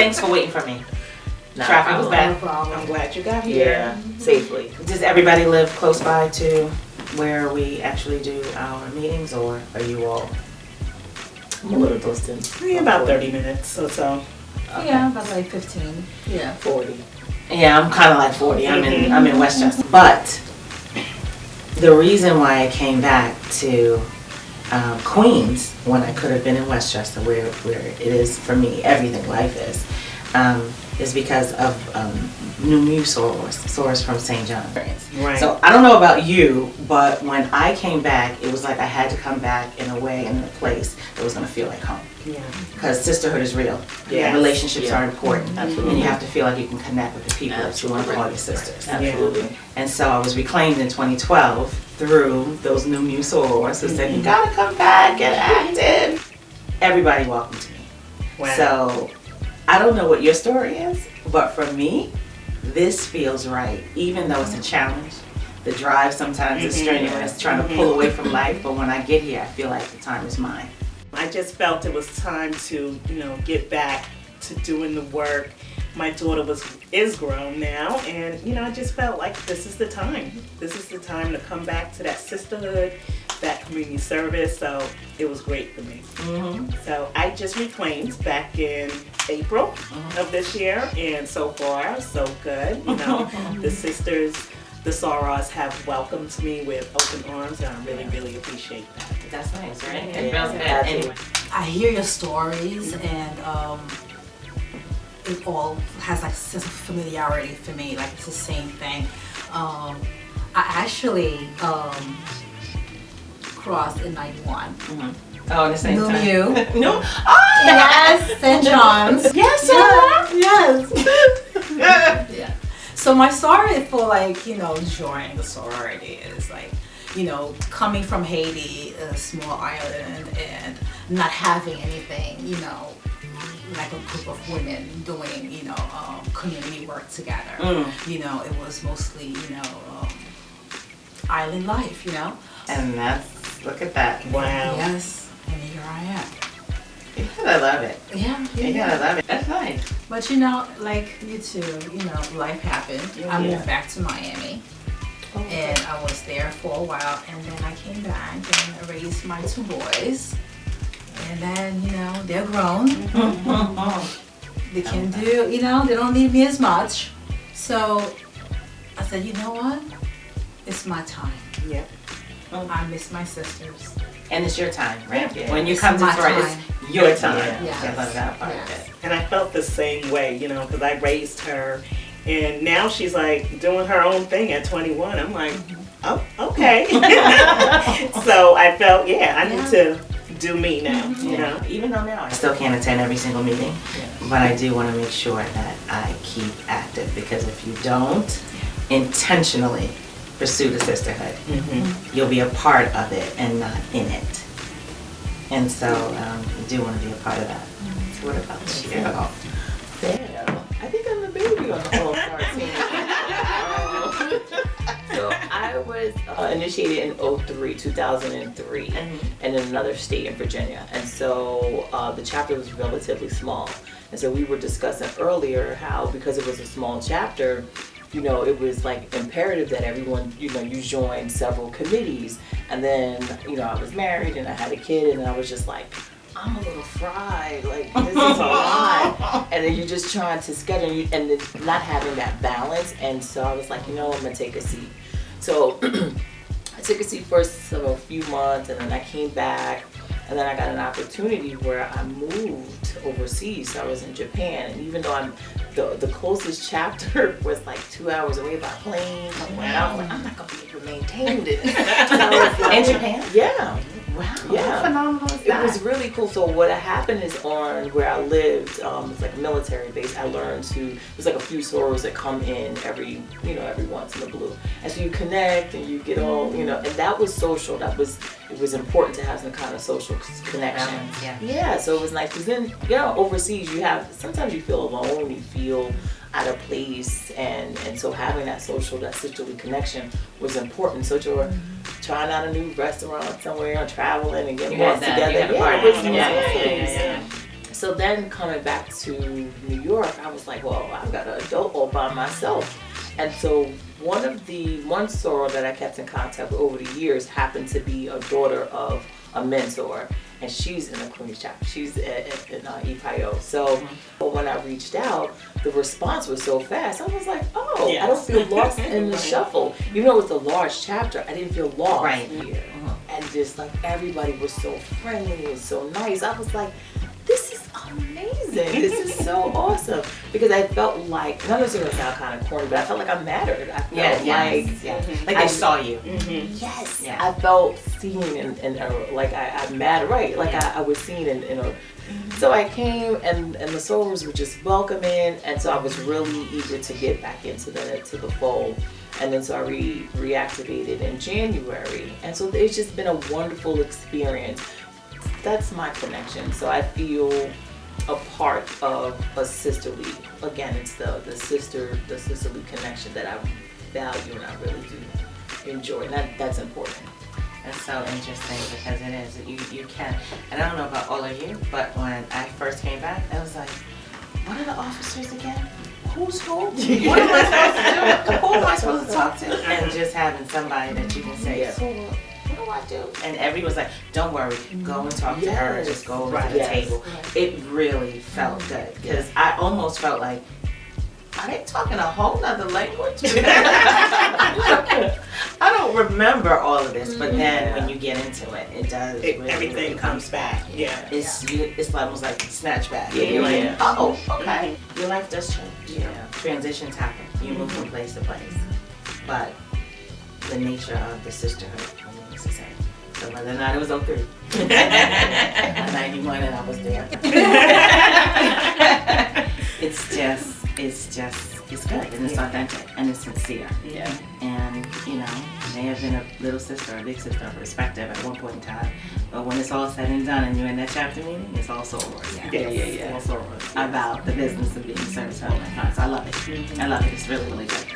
thanks for waiting for me. No Traffic was bad. I'm glad you got here. Yeah, safely. Does everybody live close by to where we actually do our meetings, or are you all? I'm a little distant. Yeah, about 30 minutes or so. Okay. Yeah, about like 15. Yeah. 40. Yeah, I'm kind of like 40. I'm in Westchester. But the reason why I came back to Queens when I could have been in Westchester, where it is for me, everything life is because of New Mu sorors from St. John. Right. So I don't know about you, but when I came back, it was like I had to come back in a way and in a place that was going to feel like home. Yeah. Because sisterhood is real. Yes. Relationships Yeah. are important. Absolutely. And you have to feel like you can connect with the people that you want to call your sisters. Absolutely. And so I was reclaimed in 2012 through those New Mu sorors who said, you gotta come back, get active. Everybody welcomed me. Wow. So I don't know what your story is, but for me, this feels right. Even though it's a challenge, the drive sometimes is strenuous, trying to pull away from life, but when I get here, I feel like the time is mine. I just felt it was time to, get back to doing the work. My daughter is grown now, and I just felt like this is the time. This is the time to come back to that sisterhood, that community service. So it was great for me. So I just reclaimed back in April of this year, and so far so good. The sisters, the Sorors have welcomed me with open arms, and I really, really appreciate that. That's nice, right? Yeah. It feels good. Absolutely. Anyway. I hear your stories, and it all has like a sense of familiarity for me. Like it's the same thing. I actually crossed in '91. Oh, in the same New time. Mu. No. Oh, Yes, St. John's. yes, Yes. Yeah. So my story for joining the sorority is like, coming from Haiti, a small island, and not having anything, like a group of women doing, community work together. It was mostly, island life, And look at that. Wow. Yes, and here I am. I love it. Yeah. I love it. That's nice. But like you too, life happened. I moved back to Miami. And I was there for a while, and then I came back and raised my 2 boys. And then, they're grown. They can do, they don't need me as much. So I said, you know what? It's my time. Yep. I miss my sisters. And it's your time, right? Yeah. When you It's come to my Detroit, time. it's your time. Yes. I love that part of Yes. it. And I felt the same way, because I raised her, and now she's like doing her own thing at 21. I'm like, oh, okay. So I felt, I need to do me now, Even though now I still can't attend every single meeting, but I do want to make sure that I keep active, because if you don't intentionally pursue the sisterhood, you'll be a part of it and not in it. And so you do want to be a part of that. So what about you? Damn, I think I'm the baby on the All-Star team. So I was initiated in 2003, and in another state in Virginia. And so the chapter was relatively small. And so we were discussing earlier how, because it was a small chapter, it was like imperative that everyone, you join several committees. And then, I was married and I had a kid, and I was just like, I'm a little fried, like this is a lot. And then you're just trying to schedule and then not having that balance. And so I was like, I'm gonna take a seat. So I took a seat for a few months, and then I came back, and then I got an opportunity where I moved overseas. So I was in Japan, and even though the closest chapter was like 2 hours away by plane, and I was like, I'm not gonna be able to maintain this. So I was like, In Japan? Yeah. Wow. Yeah. How phenomenal is that? It was really cool. So what happened is, on where I lived, it's like a military base. I learned there's like a few sorors that come in every once in a blue. And so you connect and you get all, and that was social. It was important to have some kind of social connection. Yeah. So it was nice, because then, overseas sometimes you feel alone, you feel out of place, and so having that sisterly connection was important. So you're trying out a new restaurant somewhere, or traveling and getting lost together. So then coming back to New York, I was like, well, I've got an adult all by myself. And so one soror that I kept in contact with over the years happened to be a daughter of a mentor. And she's in the Queens chapter. She's in EPIO. So when I reached out, the response was so fast. I was like, oh, I don't feel lost in the shuffle. Even though it was a large chapter, I didn't feel lost. Right. And just like everybody was so friendly and so nice. I was like, this is amazing. This is so awesome. Because I felt like, and I know it's going to sound kind of corny, but I felt like I mattered. I felt like they saw you. Yes. Yeah. I felt seen and like I mattered, right? Like I was seen in a. So I came and the sorors were just welcoming, and so I was really eager to get back into the fold. And then so I reactivated in January. And so it's just been a wonderful experience. That's my connection. So I feel a part of a sisterly, again, it's the sisterly connection that I value and I really do enjoy. And that's important. That's so interesting because it is. You can, and I don't know about all of you, but when I first came back, I was like, what are the officers again? Who's who? What am I supposed to do? Who am I supposed to talk to? And just having somebody that you can say, so what do I do? And everyone was like, don't worry, go and talk to her, just go over to the table. It really felt good because I almost felt like, are they talking a whole nother language? I don't remember all of this, but then when you get into it, it does. Everything comes back. Yeah. It's almost like snatch back. Yeah. You're like, oh, okay. Your life does change. Yeah. Transitions happen. You move from place to place. But the nature of the sisterhood remains the same. So whether or not it was 03, 91 and I was there. It's good and it's authentic and it's sincere. Yeah. And, you know, may have been a little sister or a big sister perspective at one point in time, but when it's all said and done and you're in that chapter meeting, it's all sorors. Yeah. All sorors about the business of being service home and clients. I love it. I love it. It's really, really good.